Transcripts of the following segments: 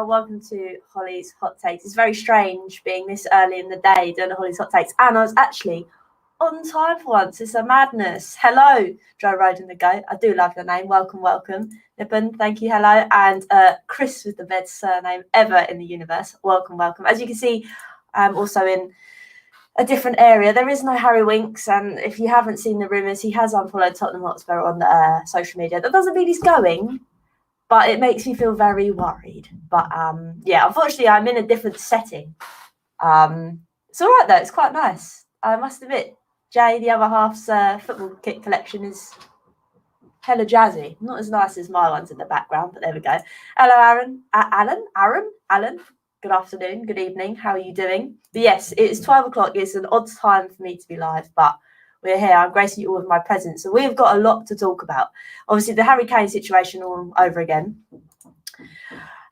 Hello, welcome to Hollie's Hot Takes. It's very strange being this early in the day doing Hollie's Hot Takes, and I was actually on time for once. It's a madness. Hello, Joe Roden the Goat. I do love your name. Welcome. Nippon, thank you. Hello. And Chris with the best surname ever in the universe. Welcome. As you can see, I'm also in a different area. There is no Harry Winks, and if you haven't seen the rumours, he has unfollowed Tottenham Hotspur on social media. That doesn't mean he's going, but it makes me feel very worried. But yeah, unfortunately, I'm in a different setting. It's all right though. It's quite nice. I must admit, Jay, the other half's football kit collection is hella jazzy. Not as nice as my ones in the background, but there we go. Hello, Aaron. Alan. Good afternoon, good evening. How are you doing? But yes, it's 12 o'clock. It's an odd time for me to be live, but we're here. I'm gracing you all with my presence. So we've got a lot to talk about. Obviously, the Harry Kane situation all over again.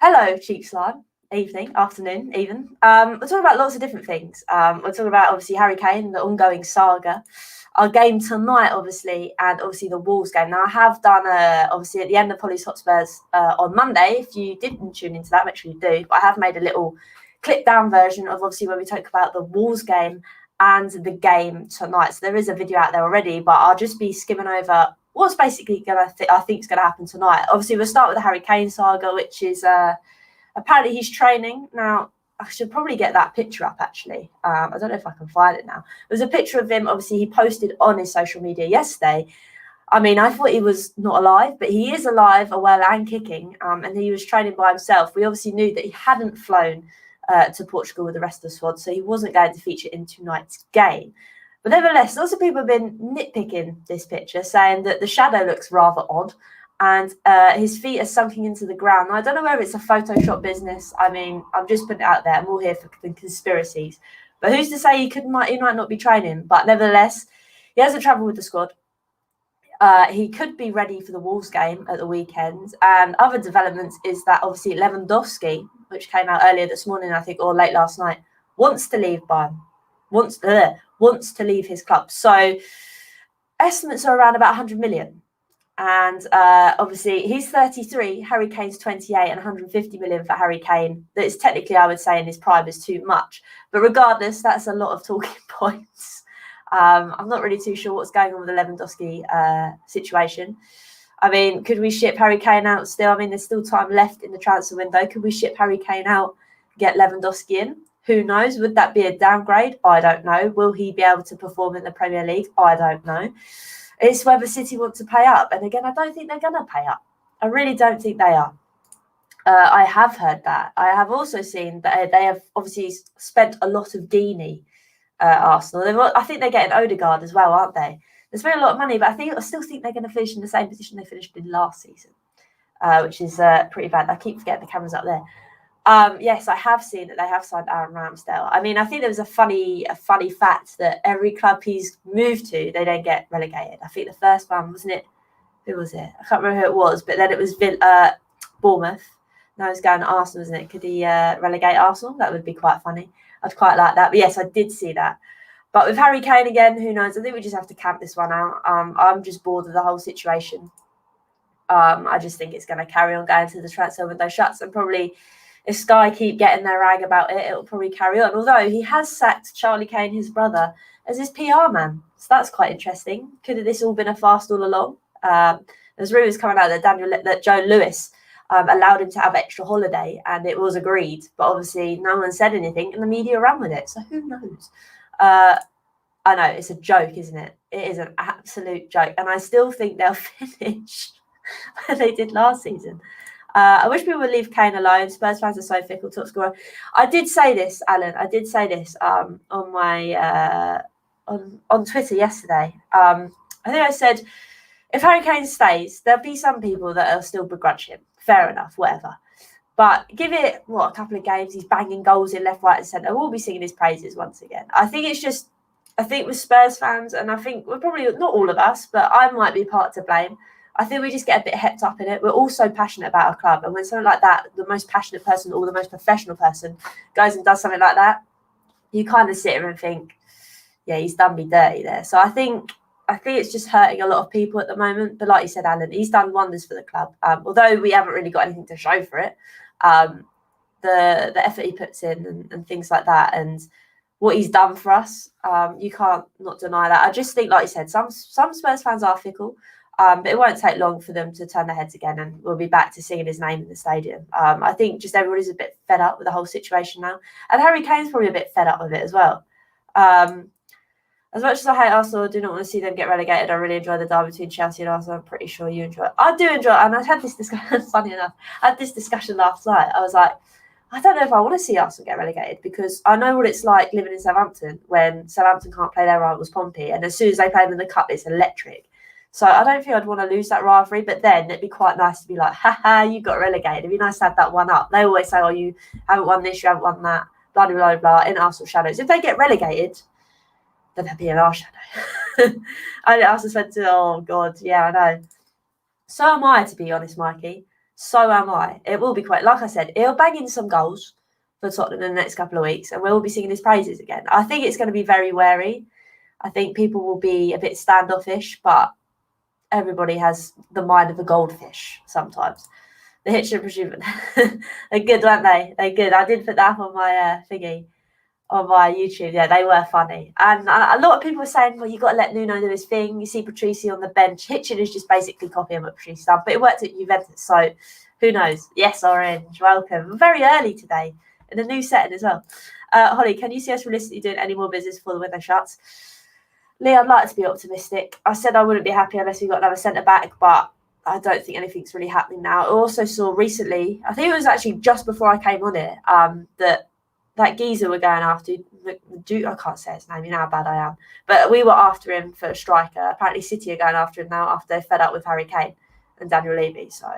Hello, Cheap Slime. Evening, afternoon, even. We're talking about lots of different things. We're talking about, obviously, Harry Kane, the ongoing saga. Our game tonight, obviously, and obviously the Wolves game. Now, I have done, obviously, at the end of Holly's Hotspurs on Monday. If you didn't tune into that, make sure you do. But I have made a little clip-down version of, obviously, when we talk about the Wolves game and the game tonight. So there is a video out there already, but I'll just be skimming over what's basically I think is going to happen tonight. Obviously, we'll start with the Harry Kane saga, which is apparently he's training. Now, I should probably get that picture up, actually. I don't know if I can find it now. There's a picture of him. Obviously, he posted on his social media yesterday. I mean, I thought he was not alive, but he is alive, well and kicking, and he was training by himself. We obviously knew that he hadn't flown to Portugal with the rest of the squad, so he wasn't going to feature in tonight's game. But nevertheless, lots of people have been nitpicking this picture, saying that the shadow looks rather odd, and his feet are sunken into the ground. Now, I don't know whether it's a Photoshop business. I mean, I'm just putting it out there. I'm all here for the conspiracies. But who's to say he might not be training? But nevertheless, he hasn't travelled with the squad. He could be ready for the Wolves game at the weekend. And other developments is that obviously Lewandowski, which came out earlier this morning, I think, or late last night, wants to leave Bayern. Wants to leave his club. So estimates are around about 100 million. And obviously, he's 33, Harry Kane's 28, and 150 million for Harry Kane. That is technically, I would say, in his prime is too much. But regardless, that's a lot of talking points. I'm not really too sure what's going on with the Lewandowski situation. I mean, could we ship Harry Kane out still? I mean, there's still time left in the transfer window. Could we ship Harry Kane out, get Lewandowski in? Who knows? Would that be a downgrade? I don't know. Will he be able to perform in the Premier League? I don't know. It's whether City want to pay up. And again, I don't think they're going to pay up. I really don't think they are. I have heard that. I have also seen that they have obviously spent a lot of Deeney, Arsenal. I think they're getting Odegaard as well, aren't they? They spent a lot of money, but I still think they're going to finish in the same position they finished in last season, which is pretty bad. I keep forgetting the camera's up there. Yes, I have seen that they have signed Aaron Ramsdale. I mean, I think there was a funny fact that every club he's moved to, they don't get relegated. I think the first one, wasn't it? Who was it? I can't remember who it was, but then it was Bournemouth. Now he's going to Arsenal, isn't it? Could he relegate Arsenal? That would be quite funny. I'd quite like that. But yes, I did see that. But with Harry Kane again, who knows? I think we just have to camp this one out. I'm just bored of the whole situation. I just think it's going to carry on going to the transfer window shuts, and probably if Sky keep getting their rag about it, it'll probably carry on. Although he has sacked Charlie Kane, his brother, as his PR man. So that's quite interesting. Could have this all been a farce all along? There's rumours coming out that Joe Lewis allowed him to have extra holiday, and it was agreed. But obviously no one said anything, and the media ran with it. So who knows? I know, it's a joke, isn't it? It is an absolute joke. And I still think they'll finish where they did last season. I wish people would leave Kane alone. Spurs fans are so fickle, top scorer. I did say this, Alan. I did say this on my on Twitter yesterday. I think I said, if Harry Kane stays, there'll be some people that will still begrudge him. Fair enough, whatever. But give it, a couple of games, he's banging goals in left, right and centre. We'll be singing his praises once again. I think with Spurs fans, and I think we're probably, not all of us, but I might be part to blame. I think we just get a bit hepped up in it. We're all so passionate about our club. And when something like that, the most passionate person or the most professional person goes and does something like that, you kind of sit here and think, yeah, he's done me dirty there. So I think it's just hurting a lot of people at the moment. But like you said, Alan, he's done wonders for the club. Although we haven't really got anything to show for it. the effort he puts in and things like that, and what he's done for us. You can't not deny that. I just think, like you said, some Spurs fans are fickle, but it won't take long for them to turn their heads again, and we'll be back to singing his name in the stadium. I think just everybody's a bit fed up with the whole situation now, and Harry Kane's probably a bit fed up with it as well. As much as I hate Arsenal, I do not want to see them get relegated. I really enjoy the derby between Chelsea and Arsenal. I'm pretty sure you enjoy it. I do enjoy it, and I had this discussion. Funny enough, I had this discussion last night. I was like, I don't know if I want to see Arsenal get relegated, because I know what it's like living in Southampton when Southampton can't play their rivals Pompey, and as soon as they play them in the cup, it's electric. So I don't think I'd want to lose that rivalry, but then it'd be quite nice to be like, haha, you got relegated. It'd be nice to have that one up. They always say, oh, you haven't won this, you haven't won that, blah, blah, blah, blah, in Arsenal shadows. If they get relegated, then they'd be in our shadow. I also said to, oh, God, yeah, I know. So am I, to be honest, Mikey. So am I. It will be quite, like I said, he'll bang in some goals for Tottenham in the next couple of weeks, and we'll be singing his praises again. I think it's going to be very wary. I think people will be a bit standoffish, but everybody has the mind of a goldfish sometimes. The Hitcher and Presumer, they're good, weren't they? They're good. I did put that up on my thingy, on my YouTube. Yeah, they were funny. And a lot of people were saying, well, you've got to let Nuno do his thing. You see Patrici on the bench. Hitchin is just basically copying what Patrici's done, but it worked at Juventus, so who knows? Yes, Orange, welcome. Very early today, in a new setting as well. Hollie, can you see us realistically doing any more business before the window shuts? Lee, I'd like to be optimistic. I said I wouldn't be happy unless we got another centre-back, but I don't think anything's really happening now. I also saw recently, I think it was actually just before I came on it, that geezer we're going after, I can't say his name, you know how bad I am, but we were after him for a striker. Apparently City are going after him now after they're fed up with Harry Kane and Daniel Levy, so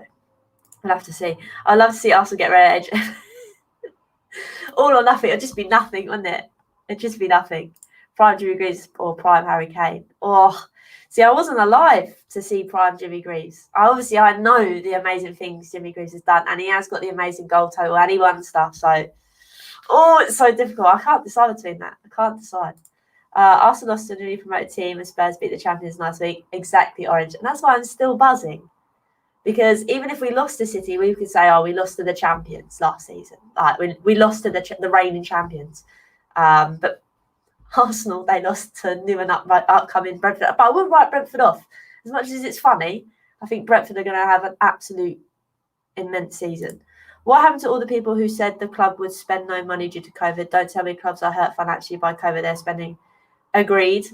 we'll have to see. I'd love to see Arsenal get red edge. All or nothing. It'd just be nothing, wouldn't it? It'd just be nothing. Prime Jimmy Greaves or Prime Harry Kane. Oh, see, I wasn't alive to see Prime Jimmy Greaves. I know the amazing things Jimmy Greaves has done, and he has got the amazing goal total, and he won stuff. So, it's so difficult. I can't decide between that. I can't decide. Arsenal lost to a newly promoted team, and Spurs beat the champions last week. Exactly, Orange. And that's why I'm still buzzing. Because even if we lost to City, we could say, oh, we lost to the champions last season. Like we lost to the reigning champions. But Arsenal, they lost to new and upcoming Brentford. But I wouldn't write Brentford off. As much as it's funny, I think Brentford are going to have an absolute immense season. What happened to all the people who said the club would spend no money due to COVID? Don't tell me clubs are hurt financially by COVID. They're spending. Agreed.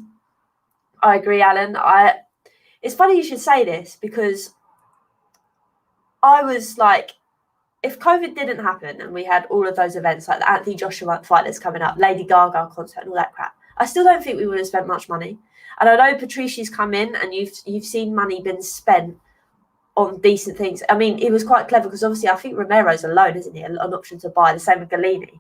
I agree, Alan. It's funny you should say this, because I was like, if COVID didn't happen and we had all of those events like the Anthony Joshua fight that's coming up, Lady Gaga concert and all that crap, I still don't think we would have spent much money. And I know Patrici's come in and you've seen money been spent on decent things. I mean, it was quite clever because obviously I think Romero's a loan, isn't he? An option to buy, the same with Galini.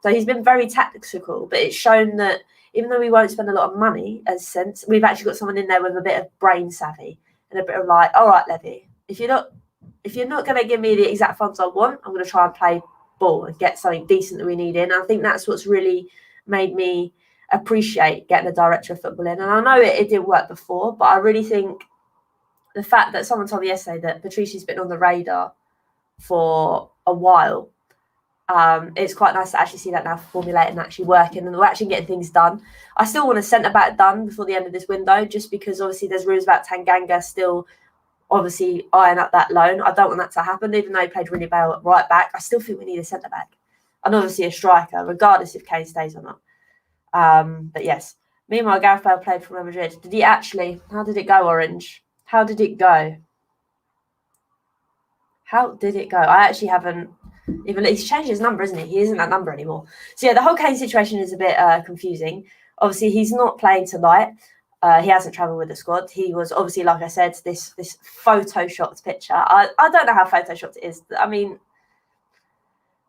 So he's been very tactical, but it's shown that even though we won't spend a lot of money, as sense, we've actually got someone in there with a bit of brain savvy and a bit of like, all right, Levy, if you're not going to give me the exact funds I want, I'm going to try and play ball and get something decent that we need in. And I think that's what's really made me appreciate getting a director of football in. And I know it didn't work before, but I really think the fact that someone told me yesterday that Patrici's been on the radar for a while, it's quite nice to actually see that now formulating and actually working, and we're actually getting things done. I still want a centre-back done before the end of this window, just because obviously there's rumours about Tanganga still obviously eyeing up that loan. I don't want that to happen, even though he played really well at right back. I still think we need a centre back and obviously a striker, regardless if Kane stays or not. But yes, meanwhile, Gareth Bale played for Real Madrid. Did he actually? How did it go, Orange? How did it go? How did it go? I actually haven't even. He's changed his number, isn't he? He isn't that number anymore. So yeah, the whole Kane situation is a bit confusing. Obviously, he's not playing tonight. He hasn't travelled with the squad. He was obviously, like I said, this photoshopped picture. I don't know how photoshopped it is. I mean,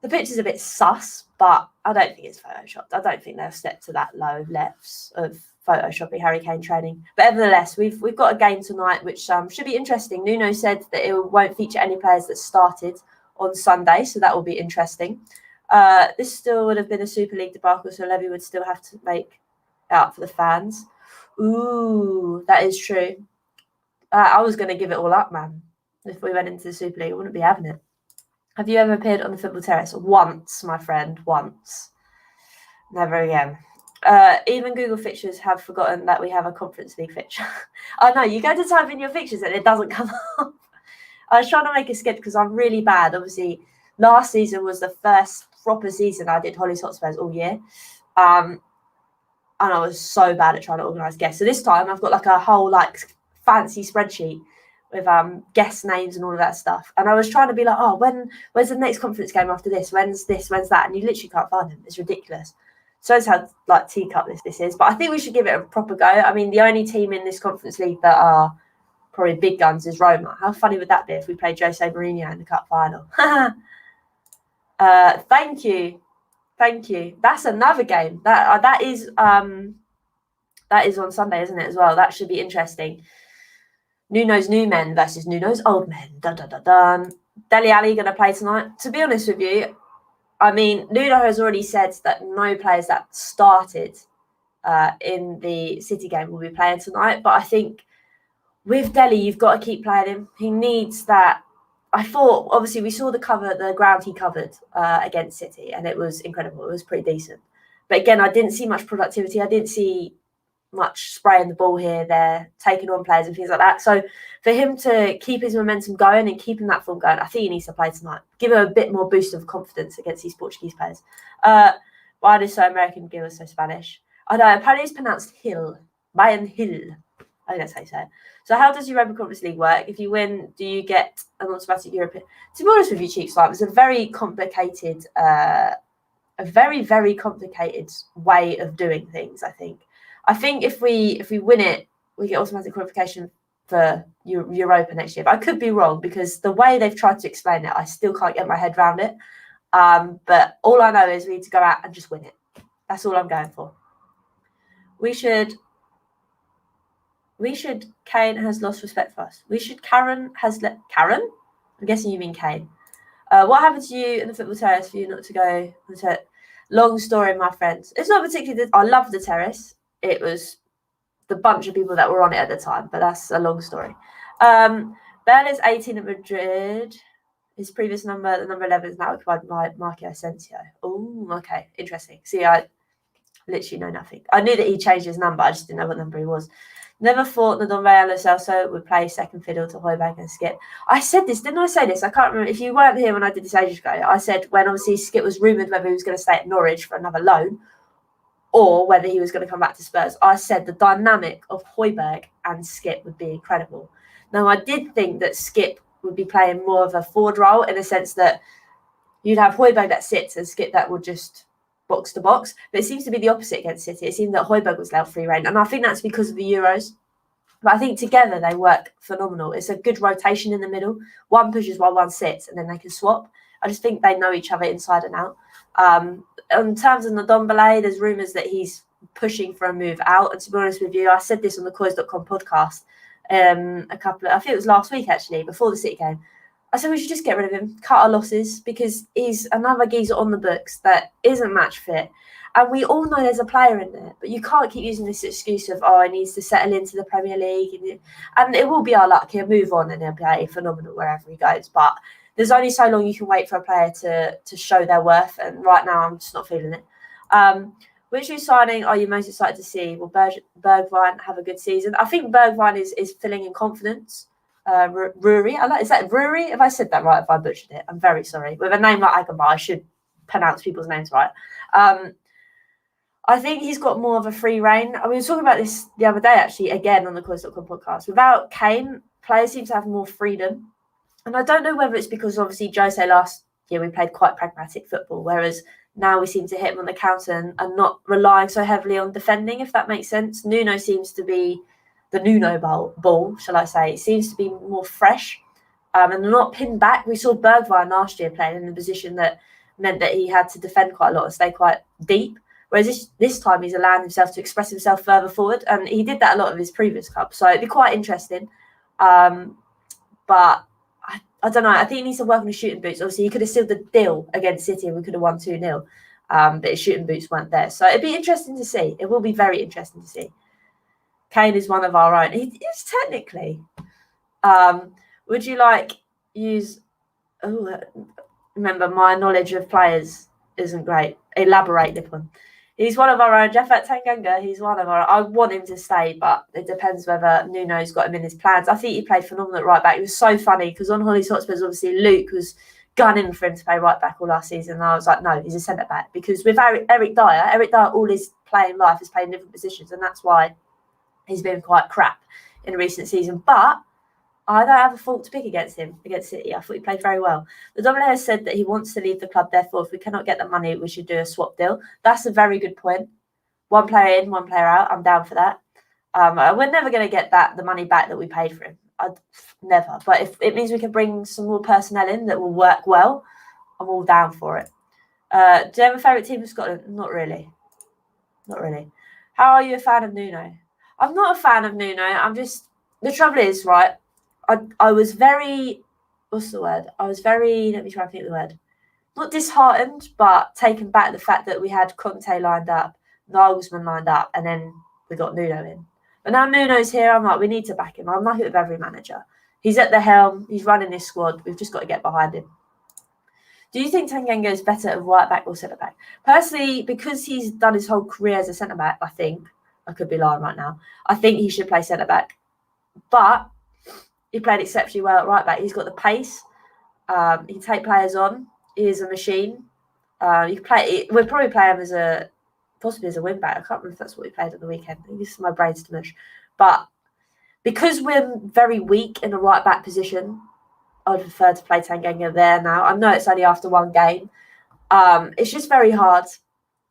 the picture's a bit sus, but I don't think it's photoshopped. I don't think they've stepped to that low levels of photoshopping Harry Kane training. But nevertheless, we've got a game tonight, which should be interesting. Nuno said that it won't feature any players that started on Sunday, so that will be interesting. This still would have been a Super League debacle, so Levy would still have to make it up for the fans. Ooh, that is true. I was going to give it all up, man. If we went into the Super League, I wouldn't be having it. Have you ever appeared on the football terrace? Once, my friend, once. Never again. Even Google Fixtures have forgotten that we have a Conference League fixture. I know, you go to type in your fixtures and it doesn't come up. I was trying to make a skip because I'm really bad. Obviously, last season was the first proper season I did Hollie's Hotspurs all year. And I was so bad at trying to organise guests. So this time I've got like a whole like fancy spreadsheet with guest names and all of that stuff. And I was trying to be like, oh, when's the next conference game after this? When's this? When's that? And you literally can't find them. It's ridiculous. Shows how like teacup this is. But I think we should give it a proper go. I mean, the only team in this Conference League that are probably big guns is Roma. How funny would that be if we played Jose Mourinho in the cup final? Thank you. That's another game. That is on Sunday, isn't it, as well? That should be interesting. Nuno's new men versus Nuno's old men. Dun, dun, dun, dun. Dele Alli going to play tonight. To be honest with you, I mean, Nuno has already said that no players that started in the City game will be playing tonight. But I think with Dele, you've got to keep playing him. He needs that. I thought, obviously, we saw the ground he covered against City, and it was incredible. It was pretty decent. But again, I didn't see much productivity. I didn't see much spraying the ball here, there, taking on players and things like that. So for him to keep his momentum going and keeping that form going, I think he needs to play tonight. Give him a bit more boost of confidence against these Portuguese players. Why is so American, Gil is so Spanish? I know, apparently it's pronounced Hill. Bayern Hill. I think that's how you say it. So how does Europa Conference League work? If you win, do you get an automatic European? To be honest with you, Cheeks, it's a very complicated, very complicated way of doing things, I think. I think if we win it, we get automatic qualification for Europa next year. But I could be wrong because the way they've tried to explain it, I still can't get my head around it. But all I know is we need to go out and just win it. That's all I'm going for. We should. Kane has lost respect for us. Karen? I'm guessing you mean Kane. What happened to you in the football terrace for you not to go? Long story, my friends. It's not particularly. I love the terrace. It was the bunch of people that were on it at the time, but that's a long story. Bale is 18 at Madrid. His previous number, the number 11, is now occupied by Marco Asensio. Oh, okay. Interesting. See, I literally know nothing. I knew that he changed his number. I just didn't know what number he was. Never thought that Ndombele and Lo Celso would play second fiddle to Højbjerg and Skip. I said this, didn't I say this? I can't remember. If you weren't here when I did this ages ago, I said when obviously Skip was rumoured whether he was going to stay at Norwich for another loan or whether he was going to come back to Spurs, I said the dynamic of Højbjerg and Skip would be incredible. Now, I did think that Skip would be playing more of a forward role in the sense that you'd have Højbjerg that sits and Skip that would just box to box. But it seems to be the opposite against City. It seemed that Højbjerg was allowed free rein. And I think that's because of the Euros. But I think together they work phenomenal. It's a good rotation in the middle. One pushes while one sits and then they can swap. I just think they know each other inside and out. In terms of Ndombele, there's rumours that he's pushing for a move out. And to be honest with you, I said this on the Coys.com podcast I think it was last week actually, before the City game. I said we should just get rid of him, cut our losses, because he's another geezer on the books that isn't match fit. And we all know there's a player in there, but you can't keep using this excuse of, he needs to settle into the Premier League. And it will be our luck. He'll move on and he'll play phenomenal wherever he goes. But there's only so long you can wait for a player to show their worth. And right now, I'm just not feeling it. Which new signing are you most excited to see? Will Bergwijn have a good season? I think Bergwijn is filling in confidence. Rory, is that Rory? If I said that right, if I butchered it, I'm very sorry. With a name like AgomBAR, I should pronounce people's names right. I think he's got more of a free rein. We were talking about this the other day, actually, again on the Coys.com podcast. Without Kane, players seem to have more freedom. And I don't know whether it's because, obviously, Jose last year we played quite pragmatic football, whereas now we seem to hit him on the counter and not relying so heavily on defending, if that makes sense. Nuno seems to be the Nuno ball, shall I say. It seems to be more fresh and not pinned back. We saw Bergwijn last year playing in a position that meant that he had to defend quite a lot and stay quite deep. Whereas this time he's allowing himself to express himself further forward. And he did that a lot of his previous clubs. So it'd be quite interesting. But I don't know. I think he needs to work on his shooting boots. Obviously, he could have sealed the deal against City and we could have won 2-0. But his shooting boots weren't there. So it'd be interesting to see. It will be very interesting to see. Kane is one of our own. He is technically. Would you like use... remember, my knowledge of players isn't great. Elaborate, Nippon. He's one of our own. Jeffet Tanganga, he's one of our. I want him to stay, but it depends whether Nuno's got him in his plans. I think he played phenomenal at right back. It was so funny because on Hollie's Hotspurs, obviously, Luke was gunning for him to play right back all last season. And I was like, no, he's a centre back. Because with Eric Dyer, all his playing life is playing different positions. And that's why he's been quite crap in recent season. But I don't have a fault to pick against him, against City. I thought he played very well. The Dominic has said that he wants to leave the club. Therefore, if we cannot get the money, we should do a swap deal. That's a very good point. One player in, one player out. I'm down for that. We're never going to get the money back that we paid for him. Never. But if it means we can bring some more personnel in that will work well, I'm all down for it. Do you have a favourite team in Scotland? Not really. Not really. How are you a fan of Nuno? I'm not a fan of Nuno. The trouble is, right, I was very, what's the word? Let me try and think of the word. Not disheartened, but taken back the fact that we had Conte lined up, Nagelsmann lined up, and then we got Nuno in. But now Nuno's here, I'm like, we need to back him. I'm like it with every manager. He's at the helm. He's running this squad. We've just got to get behind him. Do you think Tanganga is better at right back or centre back? Personally, because he's done his whole career as a centre back, I think, I could be lying right now, I think he should play centre back. But he played exceptionally well at right back. He's got the pace. He can take players on. He is a machine. We'll probably play him possibly as a wing back. I can't remember if that's what we played at the weekend. I think this is my brain's to mush. But because we're very weak in the right back position, I'd prefer to play Tanganga there now. I know it's only after one game. It's just very hard.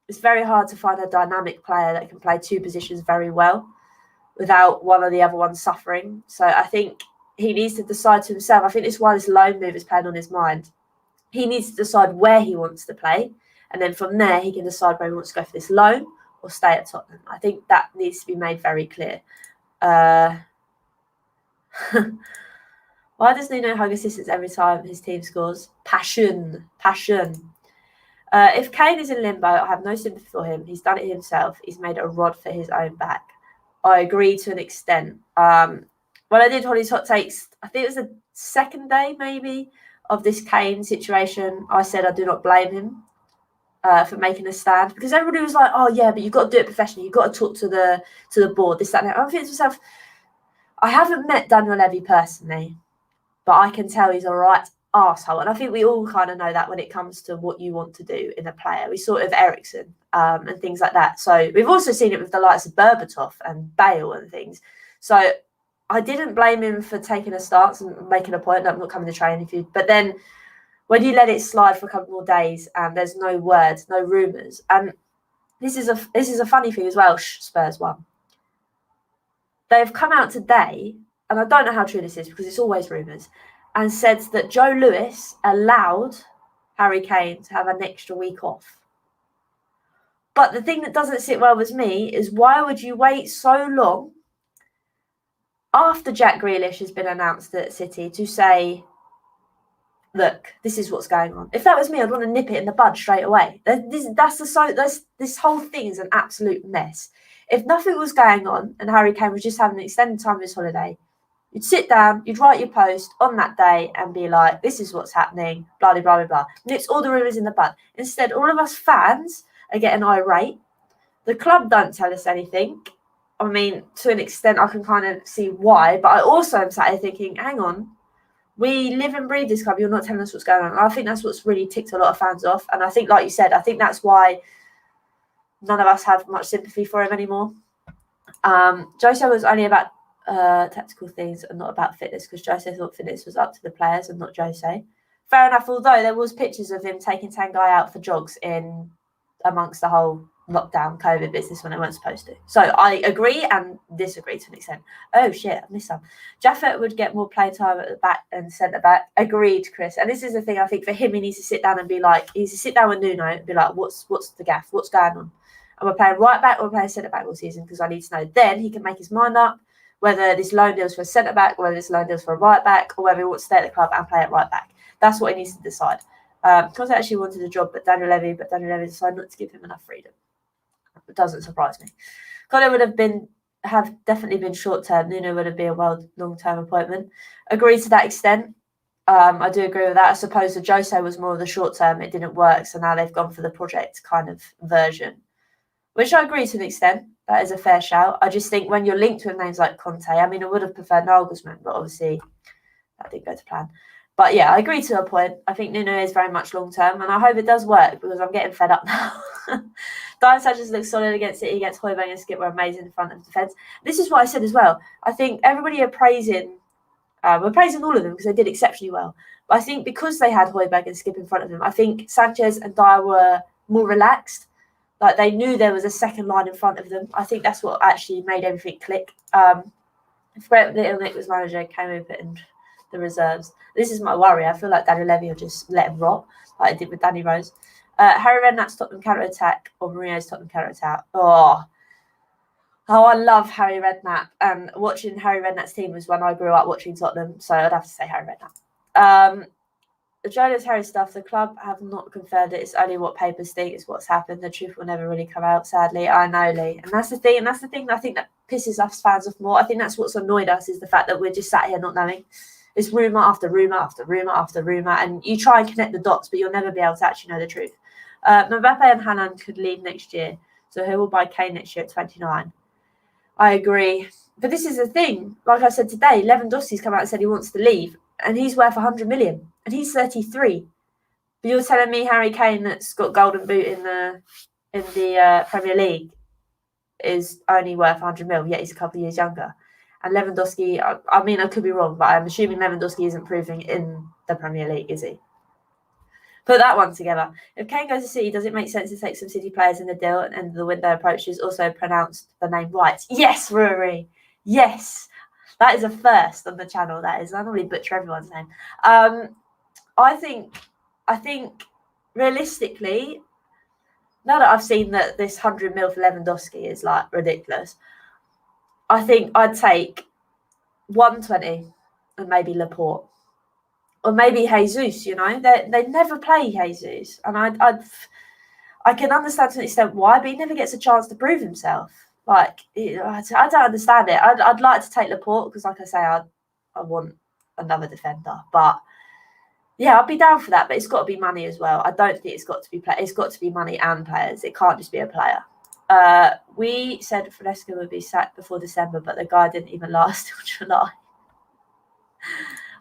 It's very hard to find a dynamic player that can play two positions very well without one or the other one suffering. So I think he needs to decide to himself. I think this is why this loan move is playing on his mind. He needs to decide where he wants to play. And then from there, he can decide whether he wants to go for this loan or stay at Tottenham. I think that needs to be made very clear. Why does Nuno hug assistants every time his team scores? Passion. If Kane is in limbo, I have no sympathy for him. He's done it himself. He's made a rod for his own back. I agree to an extent. When I did Hollie's Hot Takes, I think it was the second day maybe of this Kane situation, I said I do not blame him for making a stand, because everybody was like, oh yeah, but you've got to do it professionally. You've got to talk to the board, this, that, and that. I'm thinking to myself, I haven't met Daniel Levy personally, but I can tell he's a right arsehole. And I think we all kind of know that when it comes to what you want to do in a player. We saw it with Eriksen and things like that. So we've also seen it with the likes of Berbatov and Bale and things. So I didn't blame him for taking a stance and making a point that I'm not coming to train. But then when you let it slide for a couple more days and there's no words, no rumours, and this is a funny thing as well, Spurs one. They've come out today, and I don't know how true this is because it's always rumours, and said that Joe Lewis allowed Harry Kane to have an extra week off. But the thing that doesn't sit well with me is, why would you wait so long after Jack Grealish has been announced at City to say, look, this is what's going on? If that was me, I'd want to nip it in the bud straight away. This whole thing is an absolute mess. If nothing was going on and Harry Kane was just having an extended time of his holiday, you'd sit down, you'd write your post on that day and be like, this is what's happening, blah, blah, blah, blah. Nips all the rumours in the bud. Instead, all of us fans are getting irate. The club don't tell us anything. I mean, to an extent, I can kind of see why. But I also am sat here thinking, hang on, we live and breathe this club. You're not telling us what's going on. I think that's what's really ticked a lot of fans off. And I think, like you said, I think that's why none of us have much sympathy for him anymore. Jose was only about tactical things and not about fitness, because Jose thought fitness was up to the players and not Jose. Fair enough, although there was pictures of him taking Tanguy out for jogs in amongst the whole lockdown COVID business when they weren't supposed to. So I agree and disagree to an extent. Oh shit, I missed some. Jaffet would get more playing time at the back and centre back. Agreed, Chris. And this is the thing, I think for him, he needs to sit down and be like, he needs to sit down with Nuno and be like, what's the gaff? What's going on? Am I playing right back or am I playing centre back all season? Because I need to know. Then he can make his mind up whether this loan deal's for a centre back, or whether this loan deal's for a right back, or whether he wants to stay at the club and play at right back. That's what he needs to decide. Conte actually wanted a job, but Daniel Levy decided not to give him enough freedom. It doesn't surprise me. Conte would have definitely been short term. Nuno would have been a long term appointment. Agree to that extent. I do agree with that. I suppose the Jose was more of the short term. It didn't work, so now they've gone for the project kind of version, which I agree to an extent. That is a fair shout. I just think when you're linked with names like Conte, I mean, I would have preferred Nagelsmann, but obviously that didn't go to plan. But yeah, I agree to a point. I think Nuno is very much long term, and I hope it does work because I'm getting fed up now. Dion Sanchez looks solid against City, against Højbjerg and Skip were amazing in front of the defence. This is what I said as well. I think everybody are praising, we're praising all of them because they did exceptionally well. But I think because they had Højbjerg and Skip in front of them, I think Sanchez and Dier were more relaxed. Like they knew there was a second line in front of them. I think that's what actually made everything click. If Little Nick was manager, came over and the reserves. This is my worry. I feel like Danny Levy will just let him rot, like I did with Danny Rose. Harry Redknapp's Tottenham counter-attack or Mourinho's Tottenham counter-attack. Oh, I love Harry Redknapp. And watching Harry Redknapp's team was when I grew up watching Tottenham, so I'd have to say Harry Redknapp. The Jonas Harry stuff, the club have not confirmed it. It's only what papers think is what's happened. The truth will never really come out, sadly. I know, Lee. And that's the thing. And that's the thing that I think that pisses us fans off more. I think that's what's annoyed us is the fact that we're just sat here not knowing. It's rumour after rumour after rumour after rumour. And you try and connect the dots, but you'll never be able to actually know the truth. Mbappe and Haaland could leave next year. So who will buy Kane next year at 29? I agree. But this is the thing. Like I said today, Lewandowski's come out and said he wants to leave. And he's worth 100 million. And he's 33. But you're telling me Harry Kane that's got golden boot in the Premier League is only worth 100 mil, yet he's a couple of years younger. And Lewandowski, I mean, I could be wrong, but I'm assuming Lewandowski isn't proving in the Premier League, is he? Put that one together. If Kane goes to City, does it make sense to take some City players in the deal and the window approaches? Also pronounced the name right. Yes, Rory. Yes. That is a first on the channel, that is. I normally butcher everyone's name. I think realistically, now that I've seen that this 100 mil for Lewandowski is like ridiculous, I think I'd take 120 and maybe Laporte. Or maybe Jesus, you know. They never play Jesus. And I can understand to an extent why, but he never gets a chance to prove himself. Like, I don't understand it. I'd like to take Laporte because, like I say, I want another defender. But, yeah, I'd be down for that. But it's got to be money as well. I don't think it's got to be It's got to be money and players. It can't just be a player. We said Fresco would be sacked before December, but the guy didn't even last till July.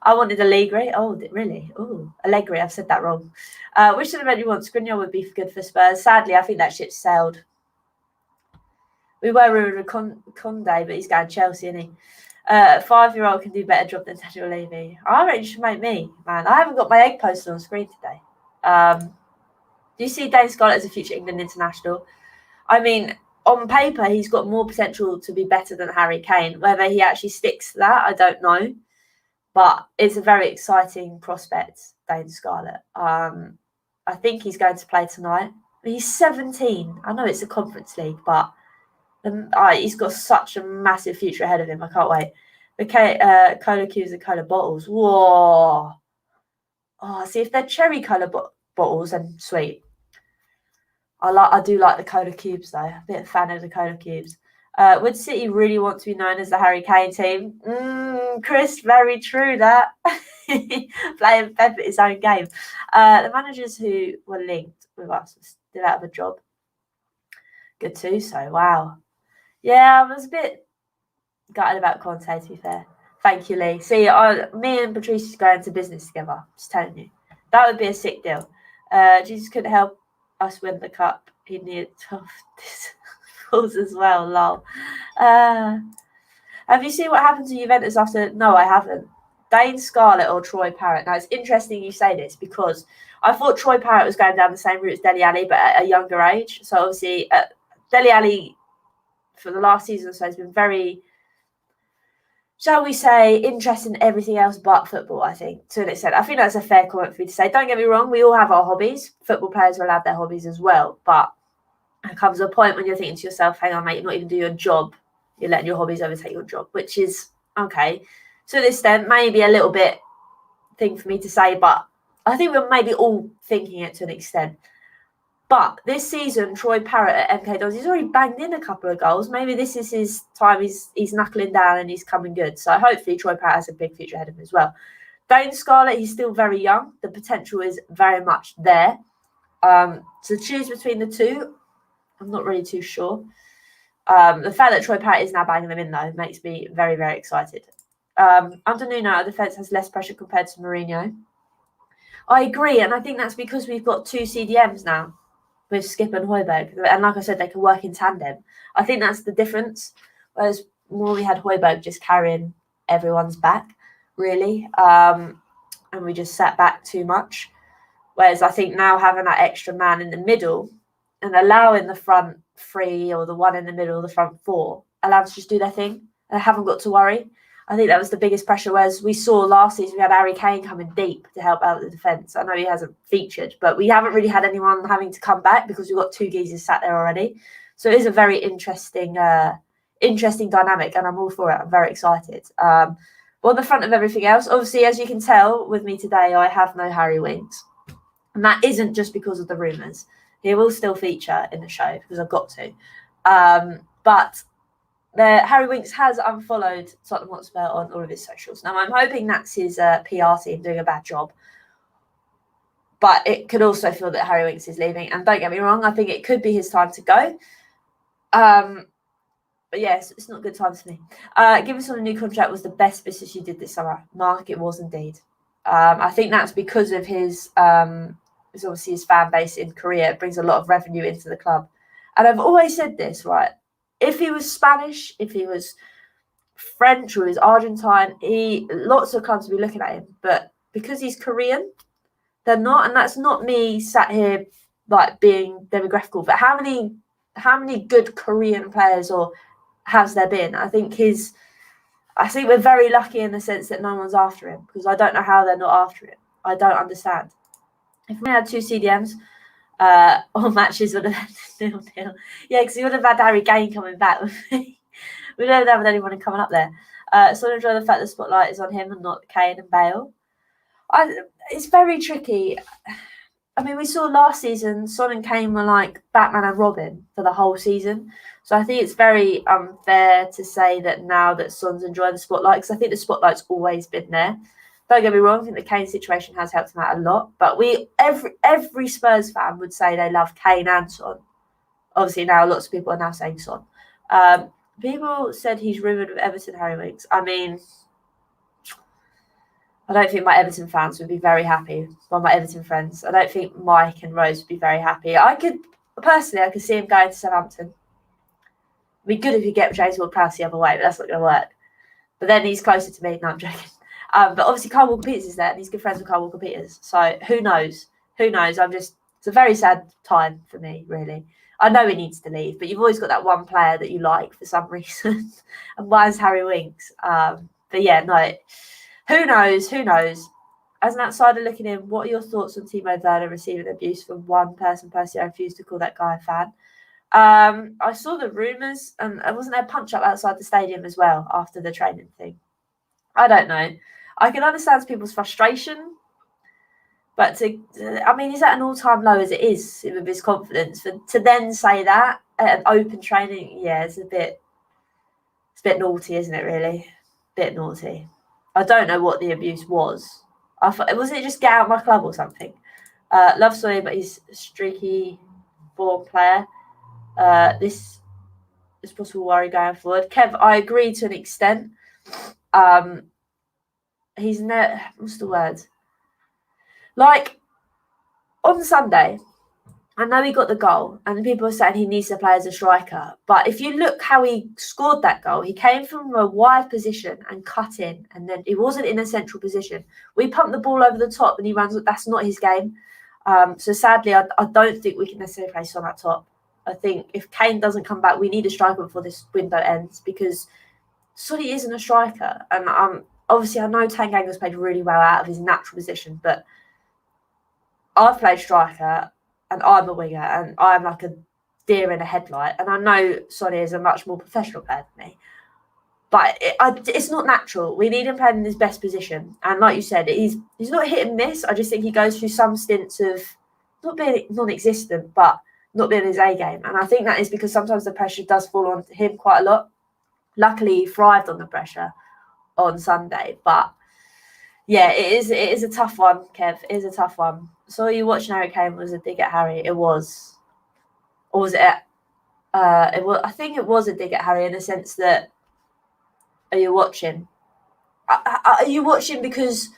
I wanted Allegri. Oh, really? Oh, Allegri. I've said that wrong. Which sort of event you want? Skriniar would be good for Spurs. Sadly, I think that ship sailed. We were rumored with Conde, but he's going Chelsea, isn't he? A 5-year-old can do a better job than Daniel Levy. I reckon you should make me, man. I haven't got my egg posted on screen today. Do you see Dane Scarlett as a future England international? I mean, on paper, he's got more potential to be better than Harry Kane. Whether he actually sticks to that, I don't know. But it's a very exciting prospect, Dane Scarlett. I think he's going to play tonight. He's 17. I know it's a Conference League, but he's got such a massive future ahead of him. I can't wait. The cola cubes and cola bottles. Whoa. Oh, see, if they're cherry cola bottles and sweet. I do like the cola cubes, though. A bit of a fan of the cola cubes. Would City really want to be known as the Harry Kane team? Chris, very true that. Playing Pep at his own game. The managers who were linked with us were still out of a job. Good too, so wow. Yeah, I was a bit gutted about Conte, to be fair. Thank you, Lee. See, me and Patrice go into business together. Just telling you. That would be a sick deal. Jesus couldn't help us win the cup. He needed tough as well, lol. Have you seen what happened to Juventus after? No, I haven't. Dane Scarlett or Troy Parrott? Now, it's interesting you say this because I thought Troy Parrott was going down the same route as Dele Alli, but at a younger age. So, obviously, Dele Alli, for the last season or so, has been very, shall we say, interested in everything else but football, I think, to an extent. I think that's a fair comment for you to say. Don't get me wrong, we all have our hobbies. Football players are allowed their hobbies as well, but there comes a point when you're thinking to yourself, hang on, mate, you're not even doing your job. You're letting your hobbies overtake your job, which is, okay, to an extent, maybe a little bit thing for me to say, but I think we're maybe all thinking it to an extent. But this season, Troy Parrott at MK Dons, he's already banged in a couple of goals. Maybe this is his time. He's knuckling down and he's coming good. So hopefully Troy Parrott has a big future ahead of him as well. Going Scarlett, he's still very young. The potential is very much there. To choose between the two, I'm not really too sure. The fact that Troy Parrott is now banging them in, though, makes me very, very excited. Under Nuno, our defence has less pressure compared to Mourinho. I agree, and I think that's because we've got two CDMs now with Skip and Højbjerg. And like I said, they can work in tandem. I think that's the difference. Whereas more we had Højbjerg just carrying everyone's back, really. And we just sat back too much. Whereas I think now having that extra man in the middle and allowing the front three or the one in the middle, the front four, allow them to just do their thing. They haven't got to worry. I think that was the biggest pressure. Whereas we saw last season, we had Harry Kane coming deep to help out the defence. I know he hasn't featured, but we haven't really had anyone having to come back because we've got two geezers sat there already. So it is a very interesting dynamic, and I'm all for it. I'm very excited. But on the front of everything else, obviously, as you can tell with me today, I have no Harry Winks. And that isn't just because of the rumours. He will still feature in the show because I've got to. But Harry Winks has unfollowed Tottenham Hotspur on all of his socials. Now, I'm hoping that's his PR team doing a bad job. But it could also feel that Harry Winks is leaving. And don't get me wrong, I think it could be his time to go. But yes, it's not good times for me. Giving someone a new contract was the best business you did this summer. Mark, it was indeed. I think that's because of his obviously his fan base in Korea. It brings a lot of revenue into the club. And I've always said this, right? If he was Spanish, if he was French or he was Argentine, lots of clubs would be looking at him. But because he's Korean, they're not. And that's not me sat here like being demographical. But how many good Korean players or has there been? I think we're very lucky in the sense that no one's after him, because I don't know how they're not after him. I don't understand. If we had two CDMs, all matches would have had 0-0. Yeah, because we would have had Harry Kane coming back. We don't have anyone coming up there. So I enjoy the fact the spotlight is on him and not Kane and Bale. It's very tricky. I mean, we saw last season, Son and Kane were like Batman and Robin for the whole season. So I think it's very unfair to say that now that Son's enjoying the spotlight, because I think the spotlight's always been there. Don't get me wrong, I think the Kane situation has helped him out a lot. But every Spurs fan would say they love Kane and Son. Obviously now lots of people are now saying Son. People said he's rumoured with Everton, Harry Winks. I mean, I don't think my Everton fans would be very happy. Well, my Everton friends. I don't think Mike and Rose would be very happy. I could see him going to Southampton. It'd be good if you get James Ward-Prowse the other way, but that's not going to work. But then he's closer to me. No, I'm joking. But obviously Kyle Walker-Peters is there, and he's good friends with Kyle Walker-Peters. So who knows? Who knows? It's a very sad time for me, really. I know he needs to leave, but you've always got that one player that you like for some reason. And mine's Harry Winks. But yeah, no. Who knows? Who knows? As an outsider looking in, what are your thoughts on Timo Werner receiving abuse from one person? Personally, I refuse to call that guy a fan. I saw the rumours, and wasn't there a punch-up outside the stadium as well after the training thing? I don't know. I can understand people's frustration, but he's at an all-time low as it is with his confidence. To then say that at an open training, yeah, it's a bit naughty, isn't it, really? Bit naughty. I don't know what the abuse was. Wasn't it just get out my club or something? Love Soy, but he's a streaky form player. This is possible worry going forward. Kev, I agree to an extent. What's the word? Like, on Sunday, I know he got the goal, and people are saying he needs to play as a striker. But if you look how he scored that goal, he came from a wide position and cut in, and then he wasn't in a central position. We pumped the ball over the top, and he runs. That's not his game. So sadly, I don't think we can necessarily play Son at top. I think if Kane doesn't come back, we need a striker before this window ends, because Sonny isn't a striker. And obviously, I know Tanganga's played really well out of his natural position, but I've played striker, and I'm a winger, and I'm like a deer in a headlight. And I know Sonny is a much more professional player than me. But it's not natural. We need him playing in his best position. And like you said, he's not hit and miss. I just think he goes through some stints of not being non-existent, but not being his A game. And I think that is because sometimes the pressure does fall on him quite a lot. Luckily, he thrived on the pressure on Sunday. But Yeah, it is a tough one, Kev. It is a tough one. So you watching Harry Kane was a dig at Harry. It was. Or was it it was, I think it was a dig at Harry in the sense that, are you watching? Are you watching because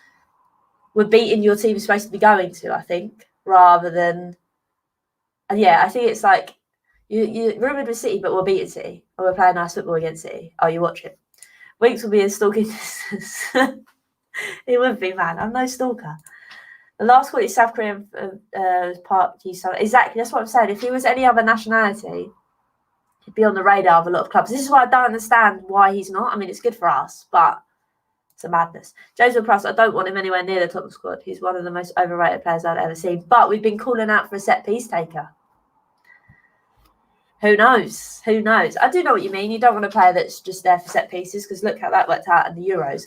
we're beating your team supposed to be going to, I think, rather than, and yeah, I think it's like, you're rumoured with City, but we're beating City, or we're playing nice football against City. Are you watching? Winks will be in stalking distance. It would be, man. I'm no stalker. The last quality South Korean part, exactly. That's what I'm saying. If he was any other nationality, he'd be on the radar of a lot of clubs. This is why I don't understand why he's not. I mean, it's good for us, but it's a madness. James Ward-Prowse, I don't want him anywhere near the top squad. He's one of the most overrated players I've ever seen. But we've been calling out for a set piece taker. Who knows? Who knows? I do know what you mean. You don't want a player that's just there for set pieces, because look how that worked out in the Euros,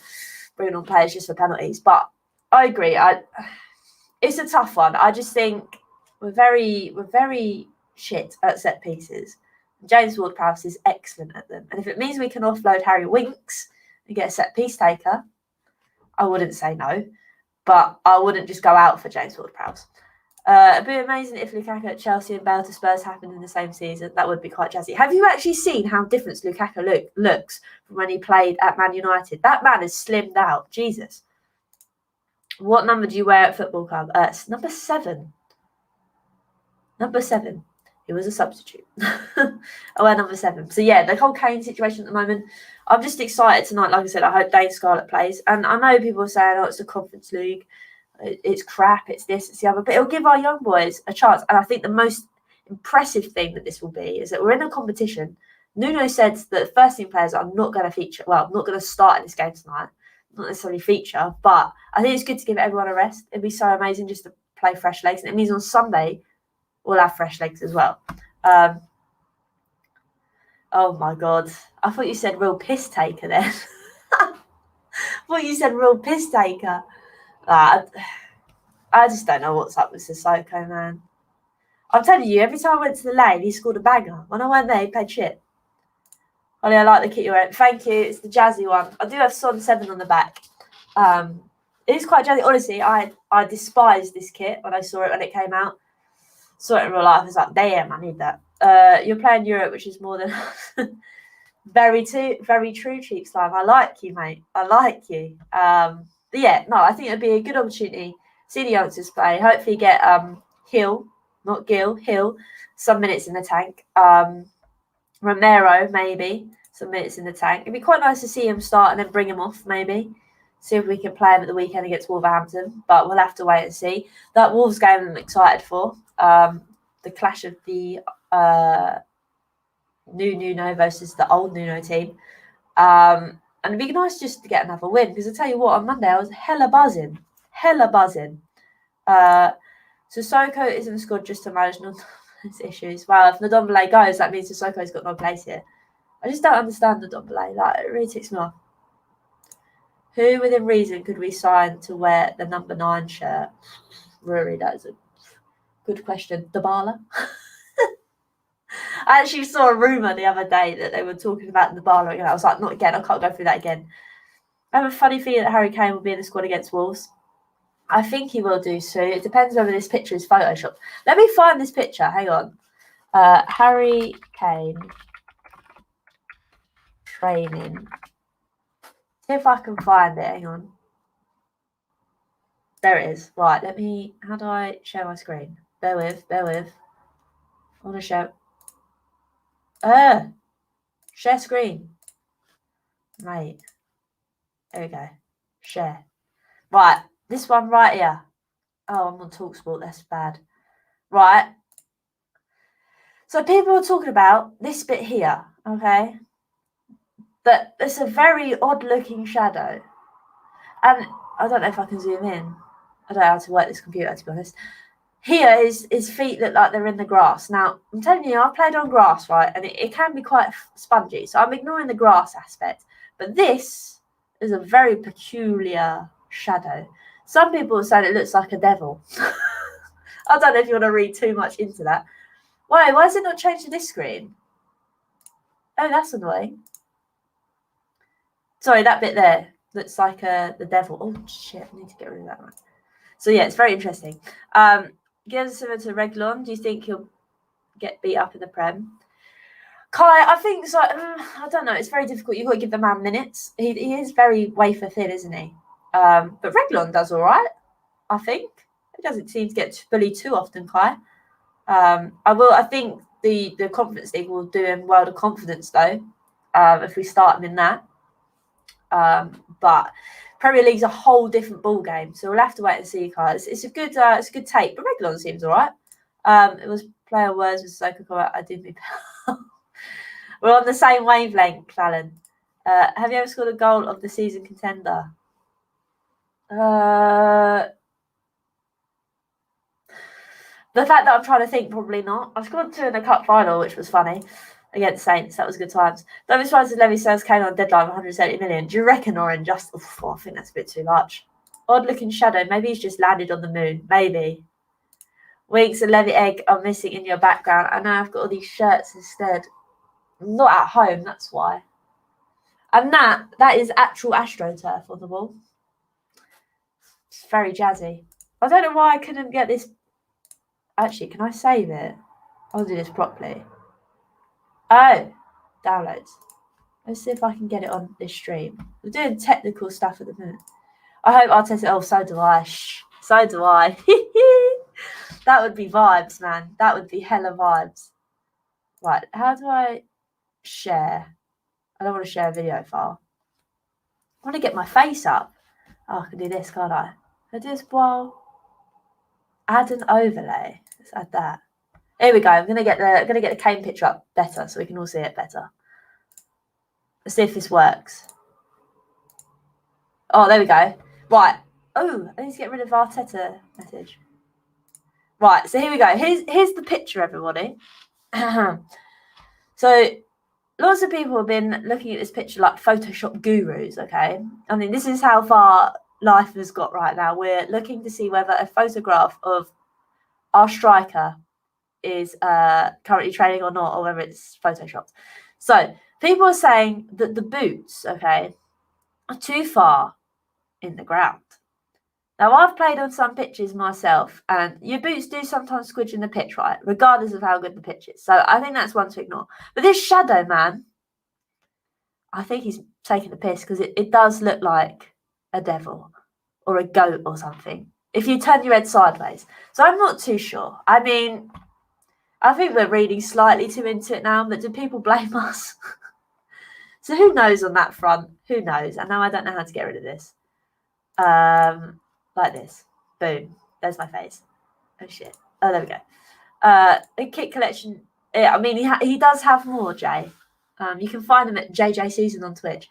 bringing on players just for penalties. But I agree. It's a tough one. I just think we're very shit at set pieces. James Ward-Prowse is excellent at them. And if it means we can offload Harry Winks and get a set piece taker, I wouldn't say no. But I wouldn't just go out for James Ward-Prowse. It'd be amazing if Lukaku at Chelsea and Bale to Spurs happened in the same season. That would be quite jazzy. Have you actually seen how different Lukaku looks from when he played at Man United? That man is slimmed out. Jesus. What number do you wear at football club? It's number 7. Number 7. He was a substitute. I wear number 7. So yeah, the whole Kane situation at the moment. I'm just excited tonight. Like I said, I hope Dane Scarlett plays. And I know people are saying, oh, it's a Conference League. It's crap, it's this, it's the other, but it'll give our young boys a chance. And I think the most impressive thing that this will be is that we're in a competition. Nuno said that first team players are not going to feature, well, not going to start in this game tonight, not necessarily feature, but I think it's good to give everyone a rest. It'd be so amazing just to play fresh legs, and it means on Sunday we'll have fresh legs as well. Oh my God, I thought you said real piss taker then. I thought you said real piss taker. I just don't know what's up with Sissoko, man. I'm telling you, every time I went to the lane, he scored a banger. When I went there, he played shit. Hollie, I like the kit you're wearing. Thank you. It's the jazzy one. I do have Son 7 on the back. It is quite jazzy. Honestly, I despised this kit when I saw it when it came out. Saw it in real life. I was like, damn, I need that. You're playing Europe, which is more than... very true, Cheap Slime. I like you, mate. I like you. But yeah, no, I think it'd be a good opportunity. See the youngsters play. Hopefully get Hill, not Gill, Hill, some minutes in the tank. Romero, maybe, some minutes in the tank. It'd be quite nice to see him start and then bring him off, maybe. See if we can play him at the weekend against Wolverhampton. But we'll have to wait and see. That Wolves game I'm excited for. The clash of the new Nuno versus the old Nuno team. And it'd be nice just to get another win, because I tell you what, on Monday I was hella buzzing. Sissoko is in the squad just to manage his issues. Well, if Ndombele goes, that means Sissoko's got no place here. I just don't understand Ndombele. Like, it really ticks me off. Who within reason could we sign to wear the number 9 shirt? Rory, that is a good question. Dybala? I actually saw a rumour the other day that they were talking about Dybala again. I was like, not again, I can't go through that again. I have a funny feeling that Harry Kane will be in the squad against Wolves. I think he will do so. It depends whether this picture is photoshopped. Let me find this picture. Hang on. Harry Kane training. See if I can find it. Hang on. There it is. Right, let me... How do I share my screen? Bear with. I want to show... Share screen. Right. There we go. Share. Right. This one right here. Oh, I'm on TalkSport. That's bad. Right. So people are talking about this bit here. Okay. That it's a very odd looking shadow. And I don't know if I can zoom in. I don't know how to work this computer, to be honest. Here, his feet look like they're in the grass. Now, I'm telling you, I've played on grass, right? And it can be quite spongy. So I'm ignoring the grass aspect. But this is a very peculiar shadow. Some people are saying it looks like a devil. I don't know if you want to read too much into that. Why is it not changed to this screen? Oh, that's annoying. Sorry, that bit there. Looks like the devil. Oh shit! I need to get rid of that one. So yeah, it's very interesting. Gives similar to Reguilon. Do you think he'll get beat up in the Prem? Kai, I think so. I don't know. It's very difficult. You've got to give the man minutes. He is very wafer thin, isn't he? But Reguilon does all right, I think. He doesn't seem to get bullied too often, Kai. I think the Conference League will do him world of confidence, though, if we start him in that. But Premier League's a whole different ball game, so we'll have to wait and see, Kai. It's a good take, but Reguilon seems all right. It was player words with Soko. I did me. We're on the same wavelength, Alan. Have you ever scored a goal of the season contender? The fact that I'm trying to think, probably not. I scored 2 in the cup final, which was funny, against Saints. That was good times. Don't be surprised if Levy sells Kane on deadline 170 million. Do you reckon, or in just... I think that's a bit too much. Odd-looking shadow. Maybe he's just landed on the moon. Maybe. Winks and Levy egg are missing in your background. I know I've got all these shirts instead. I'm not at home, that's why. And that is actual AstroTurf on the wall. It's very jazzy. I don't know why I couldn't get this. Actually, can I save it? I'll do this properly. Oh, downloads. Let's see if I can get it on this stream. We're doing technical stuff at the minute. I hope I'll test it. Oh, so do I. So do I. That would be vibes, man. That would be hella vibes. Right, how do I share? I don't want to share a video file. I want to get my face up. Oh, I can do this, can't I? I do this while add an overlay. Let's add that. Here we go. I'm gonna get the Kane picture up better so we can all see it better. Let's see if this works. Oh, there we go. Right. Oh, I need to get rid of Arteta message. Right, so here we go. Here's the picture, everybody. So lots of people have been looking at this picture like Photoshop gurus, okay? I mean, this is how far life has got right now. We're looking to see whether a photograph of our striker is currently training or not, or whether it's Photoshopped. So people are saying that the boots, okay, are too far in the ground. Now, I've played on some pitches myself, and your boots do sometimes squidge in the pitch, right? Regardless of how good the pitch is. So I think that's one to ignore. But this shadow man, I think he's taking the piss because it does look like a devil or a goat or something if you turn your head sideways. So I'm not too sure. I mean, I think we're reading slightly too into it now, but do people blame us? So who knows on that front? Who knows? And now I don't know how to get rid of this. Like this. Boom. There's my face. Oh, shit. Oh, there we go. A kit collection. Yeah, I mean, he does have more, Jay. You can find them at JJ Season on Twitch.